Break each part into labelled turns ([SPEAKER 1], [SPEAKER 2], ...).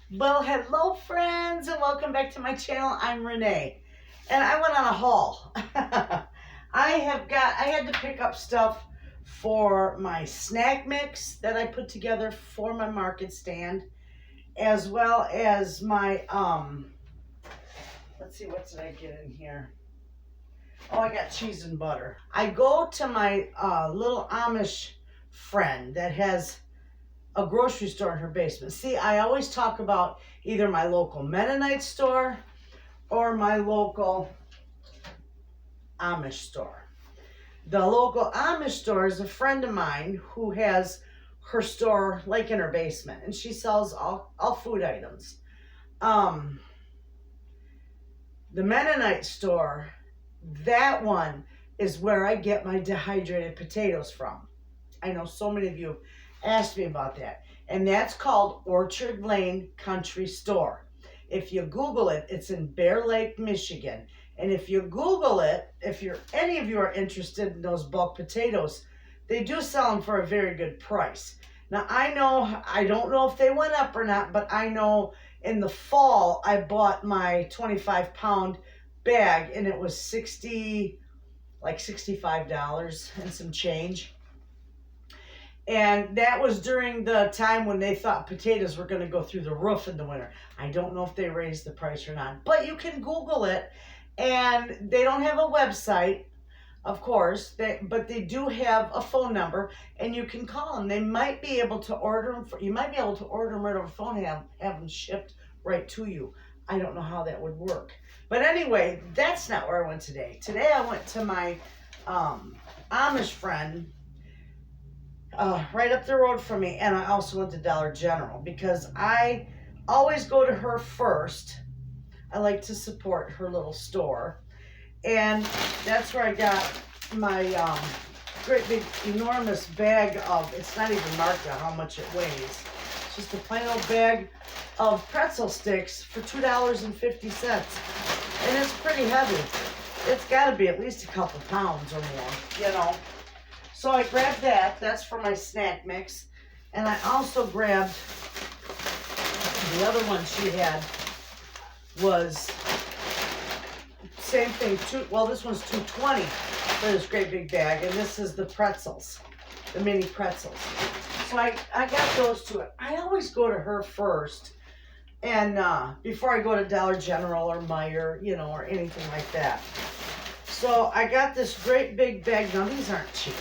[SPEAKER 1] Well, hello friends and welcome back to my channel. I'm Renee and I went on a haul. I had to pick up stuff for my snack mix that I put together for my market stand, as well as my let's see, what did I get in here? Oh, I got cheese and butter. I go to my little Amish friend that has a grocery store in her basement. See, I always talk about either my local Mennonite store or my local Amish store. The local Amish store is a friend of mine who has her store like in her basement, and she sells all food items. The Mennonite store, that one is where I get my dehydrated potatoes from. I know so many of you asked me about that. And that's called Orchard Lane Country Store. If you Google it, it's in Bear Lake, Michigan. And if you Google it, if any of you are interested in those bulk potatoes, they do sell them for a very good price. Now I don't know if they went up or not, but I know in the fall I bought my 25-pound bag and it was $65 and some change. And that was during the time when they thought potatoes were going to go through the roof in the winter. I don't know if they raised the price or not, but you can Google it. And they don't have a website, of course, but they do have a phone number, and you can call them. They might be able to order them. You might be able to order them right over the phone and have them shipped right to you. I don't know how that would work. But anyway, that's not where I went today. Today I went to my Amish friend, right up the road from me, and I also went to Dollar General because I always go to her first. I like to support her little store, and that's where I got my great big enormous bag of, it's not even marked out how much it weighs. It's just a plain old bag of pretzel sticks for $2.50, and it's pretty heavy. It's got to be at least a couple pounds or more, you know. So I grabbed that. That's for my snack mix. And I also grabbed the other one she had was same thing. This one's $2.20 for this great big bag. And this is the pretzels, the mini pretzels. So I got those two. I always go to her first. And before I go to Dollar General or Meijer, or anything like that. So I got this great big bag. Now these aren't cheap.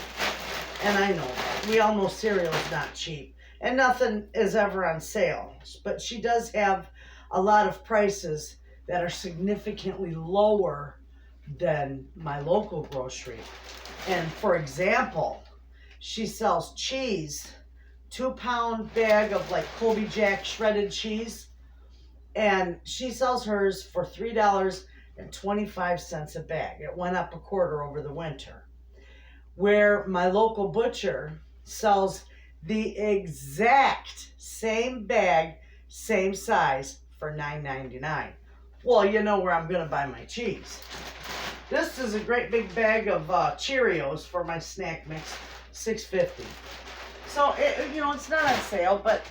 [SPEAKER 1] And I know that. We all know cereal is not cheap. And nothing is ever on sale. But she does have a lot of prices that are significantly lower than my local grocery. And for example, she sells cheese, 2-pound bag of like Colby Jack shredded cheese. And she sells hers for $3.25 a bag. It went up a quarter over the winter. Where my local butcher sells the exact same bag, same size for $9.99. Well, you know where I'm going to buy my cheese. This is a great big bag of Cheerios for my snack mix, $6.50. So, it's not on sale, but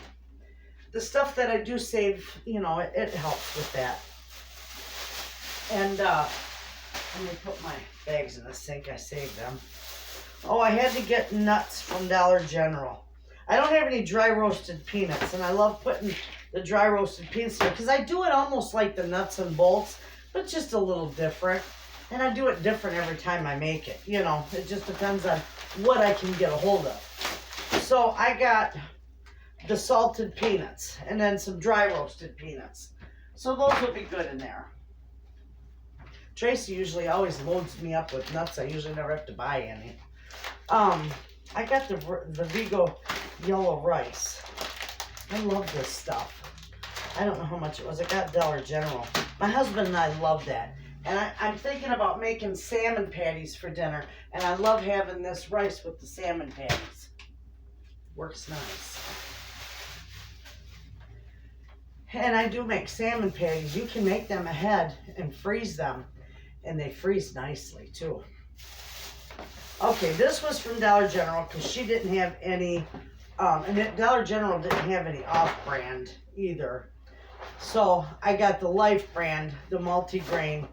[SPEAKER 1] the stuff that I do save, it helps with that. And let me put my bags in the sink. I saved them. Oh, I had to get nuts from Dollar General. I don't have any dry roasted peanuts, and I love putting the dry roasted peanuts in because I do it almost like the nuts and bolts, but just a little different. And I do it different every time I make it. It just depends on what I can get a hold of. So I got the salted peanuts and then some dry roasted peanuts. So those will be good in there. Tracy usually always loads me up with nuts. I usually never have to buy any. I got the Vigo yellow rice. I love this stuff. I don't know how much it was. I got Dollar General. My husband and I love that. And I'm thinking about making salmon patties for dinner. And I love having this rice with the salmon patties. Works nice. And I do make salmon patties. You can make them ahead and freeze them. And they freeze nicely too. Okay, this was from Dollar General because she didn't have any, and Dollar General didn't have any off-brand either. So I got the Life brand, the multigrain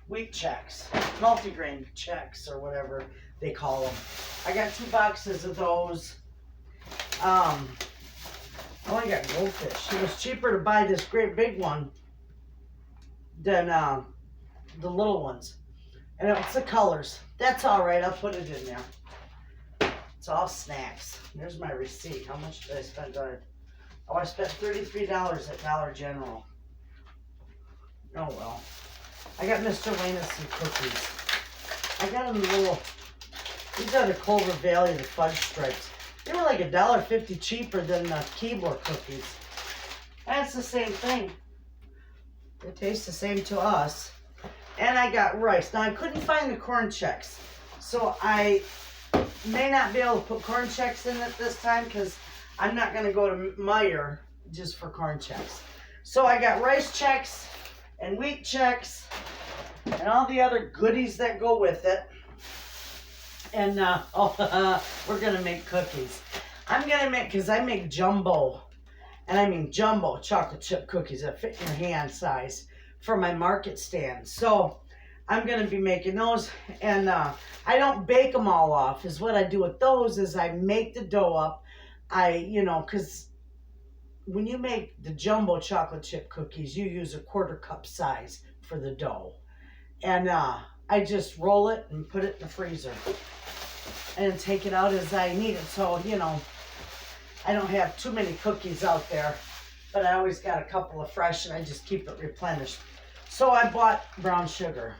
[SPEAKER 1] wheat checks, multigrain checks or whatever they call them. I got 2 boxes of those. I only got goldfish. It was cheaper to buy this great big one than the little ones. And it's the colors. That's all right. I'll put it in there. It's all snacks. There's my receipt. How much did I spend on it? Oh, I spent $33 at Dollar General. Oh, well. I got Mr. Wayna some cookies. I got them little, these are the Clover Valley, the fudge stripes. They were like $1.50 cheaper than the Keebler cookies. That's the same thing. They taste the same to us. And I got rice. Now, I couldn't find the corn checks. So I may not be able to put corn checks in it this time because I'm not going to go to Meijer just for corn checks. So I got rice checks and wheat checks and all the other goodies that go with it. And we're going to make cookies. I'm going to make, because I make jumbo, and I mean jumbo chocolate chip cookies that fit in your hand size for my market stand. So I'm going to be making those, and I don't bake them all off. Is what I do with those is I make the dough up. Because when you make the jumbo chocolate chip cookies, you use a 1/4 cup size for the dough. And I just roll it and put it in the freezer and take it out as I need it. So, I don't have too many cookies out there, but I always got a couple of fresh and I just keep it replenished. So I bought brown sugar.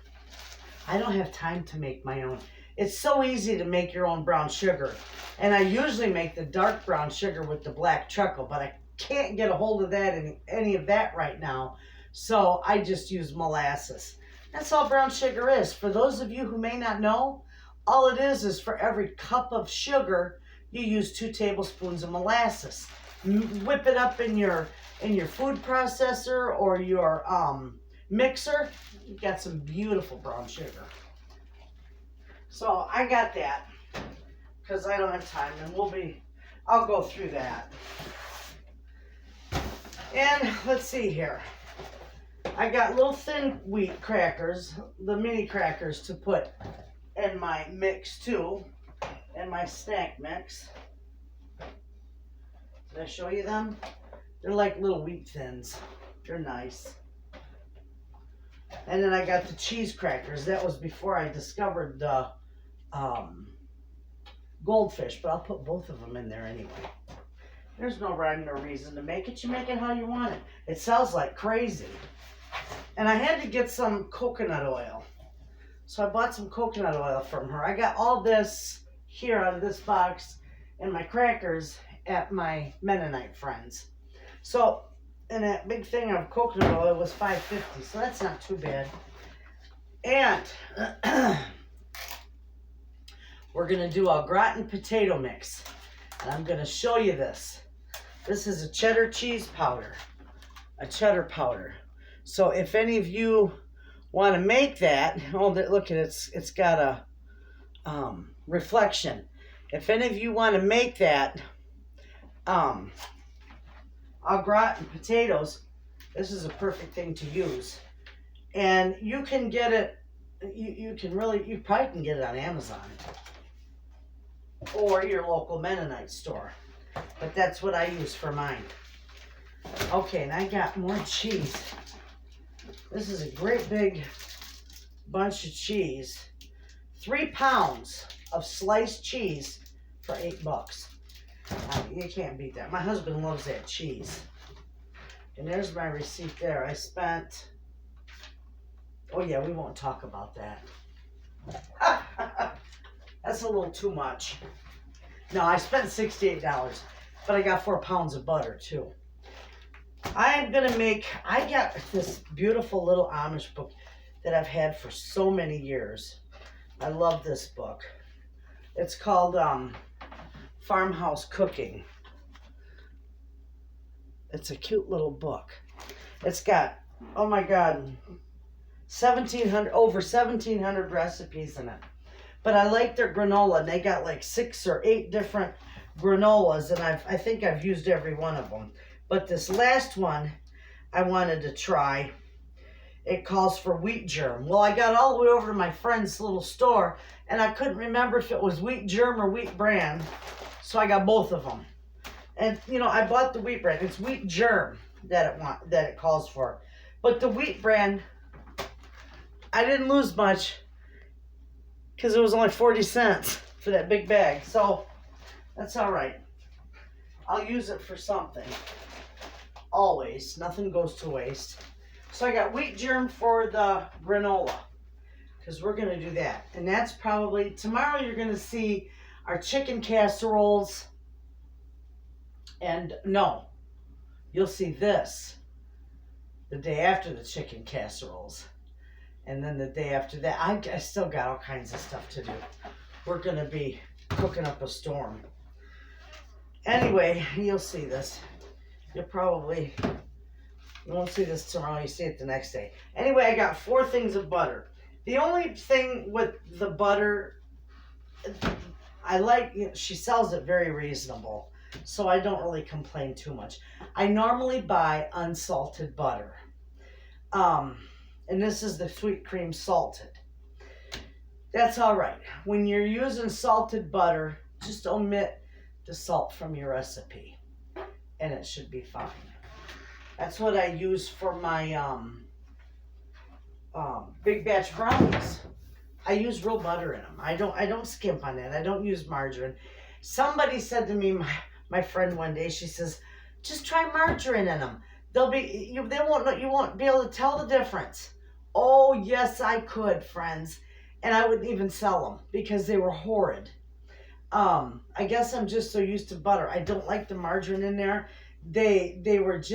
[SPEAKER 1] I don't have time to make my own. It's so easy to make your own brown sugar. And I usually make the dark brown sugar with the black truckle, but I can't get a hold of that any of that right now. So I just use molasses. That's all brown sugar is. For those of you who may not know, all it is for every cup of sugar, you use 2 tablespoons of molasses. Whip it up in your food processor or your mixer. You got some beautiful brown sugar. So I got that because I don't have time, and I'll go through that. And let's see here. I got little thin wheat crackers, the mini crackers to put in my mix too, in my snack mix. Did I show you them? They're like little wheat thins. They're nice. And then I got the cheese crackers. That was before I discovered the goldfish, but I'll put both of them in there anyway. There's no rhyme or reason to make it. You make it how you want it. It sells like crazy. And I had to get some coconut oil. So I bought some coconut oil from her. I got all this here out of this box and my crackers at my Mennonite friends. So, and that big thing of coconut oil was $5.50, so that's not too bad. And we're going to do a gratin potato mix. And I'm going to show you this. This is a cheddar cheese powder, a cheddar powder. So if any of you want to make that, look at it, it's got a reflection. If any of you want to make that, au gratin potatoes, this is a perfect thing to use. And you can get it, you probably can get it on Amazon or your local Mennonite store. But that's what I use for mine. Okay, and I got more cheese. This is a great big bunch of cheese. 3 pounds of sliced cheese for $8. You can't beat that. My husband loves that cheese. And there's my receipt there. I spent, oh yeah, we won't talk about that. That's a little too much. No, I spent $68, but I got 4 pounds of butter too. I'm going to make, I got this beautiful little Amish book that I've had for so many years. I love this book. It's called Farmhouse Cooking. It's a cute little book. It's got, oh my God, over 1,700 recipes in it. But I like their granola, and they got like 6 or 8 different granolas, and I think I've used every one of them. But this last one I wanted to try. It calls for wheat germ. Well, I got all the way over to my friend's little store, and I couldn't remember if it was wheat germ or wheat bran. So I got both of them. And, you know, I bought the wheat bran. It's wheat germ that it calls for. But the wheat bran, I didn't lose much because it was only 40 cents for that big bag. So that's all right. I'll use it for something. Always. Nothing goes to waste. So I got wheat germ for the granola because we're going to do that. And that's probably, tomorrow you're going to see our chicken casseroles. And no, you'll see this the day after the chicken casseroles. And then the day after that, I still got all kinds of stuff to do. We're going to be cooking up a storm. Anyway, you'll see this. You won't see this tomorrow. You see it the next day. Anyway, I got 4 things of butter. The only thing with the butter, I like, she sells it very reasonable. So I don't really complain too much. I normally buy unsalted butter. And this is the sweet cream salted. That's all right. When you're using salted butter, just omit the salt from your recipe. And it should be fine. That's what I use for my big batch brownies. I use real butter in them. I don't skimp on that. I don't use margarine. Somebody said to me, my friend one day, she says, just try margarine in them. You won't be able to tell the difference. Oh yes, I could, friends, and I wouldn't even sell them because they were horrid. I guess I'm just so used to butter. I don't like the margarine in there. They weren't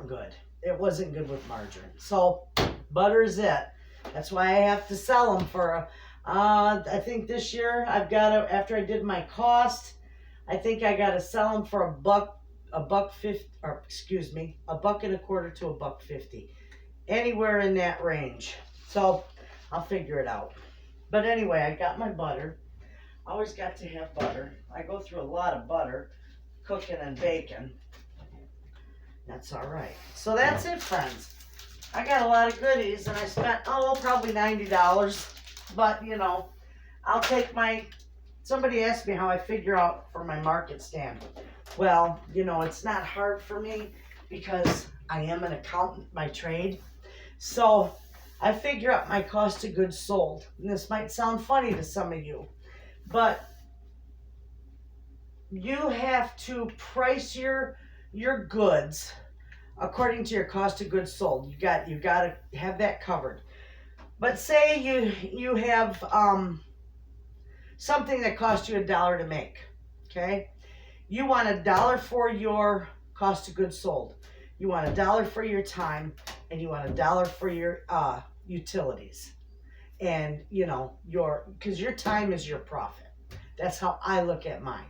[SPEAKER 1] good. It wasn't good with margarine. So butter's it. That's why I have to sell them for. I think this year I've got to, after I did my cost, I think I got to sell them for $1.50, or excuse me, $1.25 to $1.50, anywhere in that range. So I'll figure it out. But anyway, I got my butter. Always got to have butter. I go through a lot of butter, cooking and baking. That's all right. So that's it, friends. I got a lot of goodies, and I spent, probably $90. But, you know, I'll take somebody asked me how I figure out for my market stand. Well, you know, it's not hard for me because I am an accountant by trade. So I figure out my cost of goods sold. And this might sound funny to some of you, but you have to price your goods according to your cost of goods sold. You got to have that covered. But say you have something that costs you $1 to make, okay? You want $1 for your cost of goods sold. You want $1 for your time, and you want $1 for your utilities. And, you know, because your time is your profit. That's how I look at mine.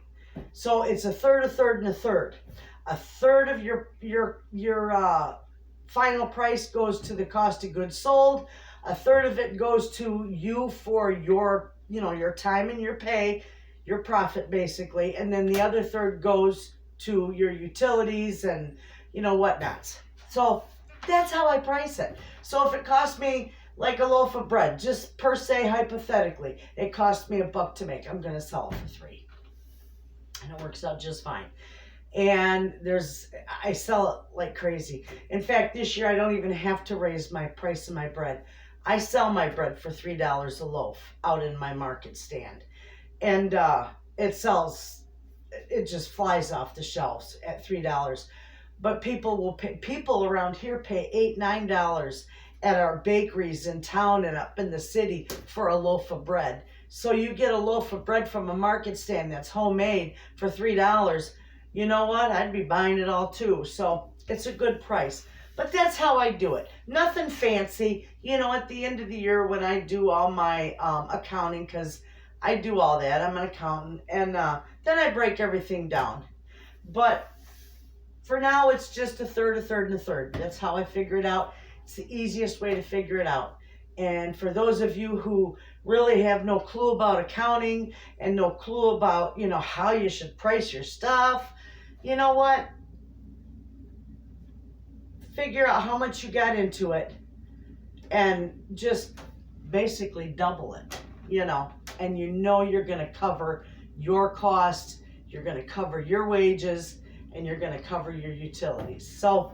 [SPEAKER 1] So it's a third, a third, and a third. A third of your final price goes to the cost of goods sold. A third of it goes to you for your time and your pay, your profit basically. And then the other third goes to your utilities and, whatnots. So that's how I price it. So if it costs me like a loaf of bread, just per se, hypothetically, it cost me $1 to make, I'm going to sell it for $3. And it works out just fine. And I sell it like crazy. In fact, this year I don't even have to raise my price of my bread. I sell my bread for $3 a loaf out in my market stand. And it just flies off the shelves at $3. But people around here pay $8, $9 at our bakeries in town and up in the city for a loaf of bread. So you get a loaf of bread from a market stand that's homemade for $3. You know what? I'd be buying it all too. So it's a good price. But that's how I do it. Nothing fancy. At the end of the year when I do all my accounting, because I do all that. I'm an accountant. And then I break everything down. But for now, it's just a third, a third, and a third. That's how I figure it out. It's the easiest way to figure it out. And for those of you who really have no clue about accounting and no clue about, how you should price your stuff, you know what? figure out how much you got into it and just basically double it, you know, and you know you're going to cover your costs, you're going to cover your wages, and you're going to cover your utilities. So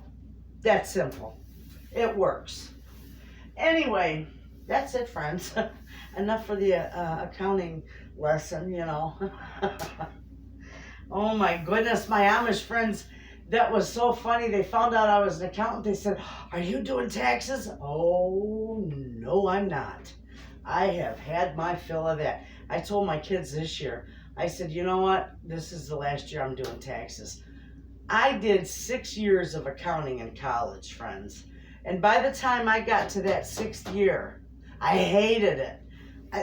[SPEAKER 1] that's simple. It works. Anyway, that's it, friends. Enough for the accounting lesson, you know. Oh my goodness, my Amish friends, that was so funny. They found out I was an accountant. They said, "Are you doing taxes?" Oh, no, I'm not. I have had my fill of that. I told my kids this year, I said, you know what? This is the last year I'm doing taxes. I did 6 years of accounting in college, friends. And by the time I got to that 6th year, I hated it.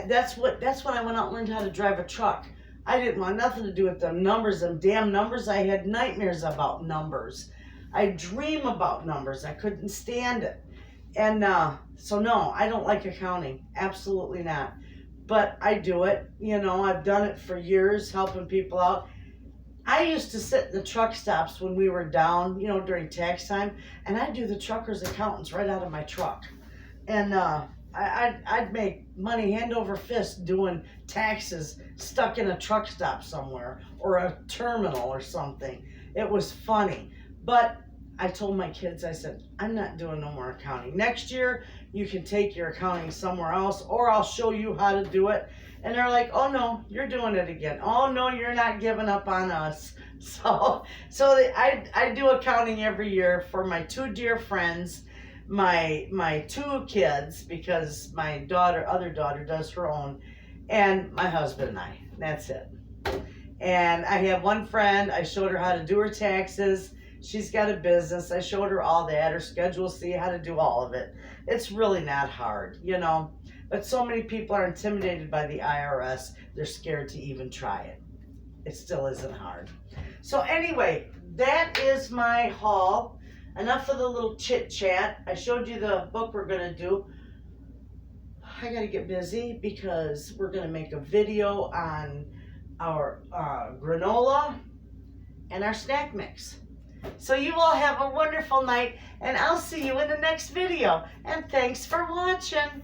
[SPEAKER 1] That's when I went out and learned how to drive a truck. I didn't want nothing to do with them numbers, them damn numbers. I had nightmares about numbers. I dream about numbers. I couldn't stand it. And so no, I don't like accounting. Absolutely not. But I do it. You know, I've done it for years, helping people out. I used to sit in the truck stops when we were down, you know, during tax time, and I'd do the truckers' accountants right out of my truck. And I'd make money hand over fist doing taxes stuck in a truck stop somewhere or a terminal or something. It was funny. But I told my kids, I said, I'm not doing no more accounting. Next year, you can take your accounting somewhere else, or I'll show you how to do it. And they're like, oh no, you're doing it again. Oh no, you're not giving up on us. So I do accounting every year for my 2 dear friends, my 2 kids, because my other daughter does her own, and my husband and I. That's it. And I have one friend, I showed her how to do her taxes. She's got a business. I showed her all that, her Schedule C, how to do all of it. It's really not hard, you know. But so many people are intimidated by the IRS, they're scared to even try it. It still isn't hard. So anyway, that is my haul. Enough of the little chit chat. I showed you the book we're going to do. I got to get busy because we're going to make a video on our granola and our snack mix. So you all have a wonderful night, and I'll see you in the next video. And thanks for watching.